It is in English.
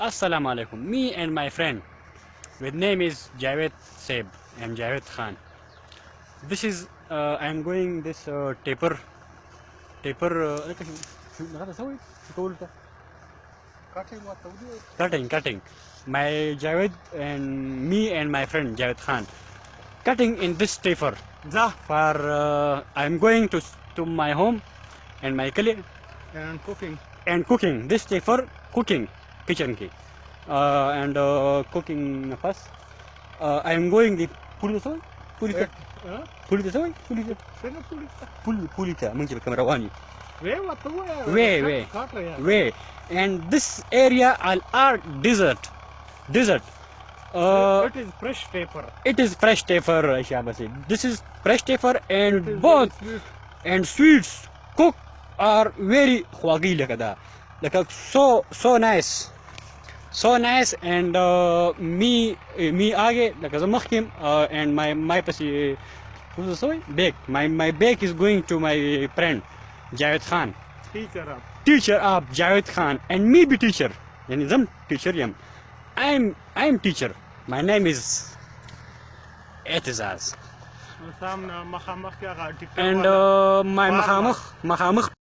Assalamu alaikum. Me and my friend with name is Javed Seb and Javed Khan. This is I am going this taper cutting. My Javed and me and my friend Javed Khan cutting in this taper. For I am going to my home and my colleague and cooking this taper cooking kitchen ki and cooking first. I am going the puli way and this area are desert. It is fresh paper. It is fresh taper, Shabasi. This is fresh taper and both and sweets cook are very khwagi like so nice. So nice and me age like zamakkim and my pasi bake. My bake is going to my friend Javed Khan. Teacher of Javed Khan and me be teacher. Yani zam teacher yam. I'm teacher. My name is Etizaz. And my makhamukh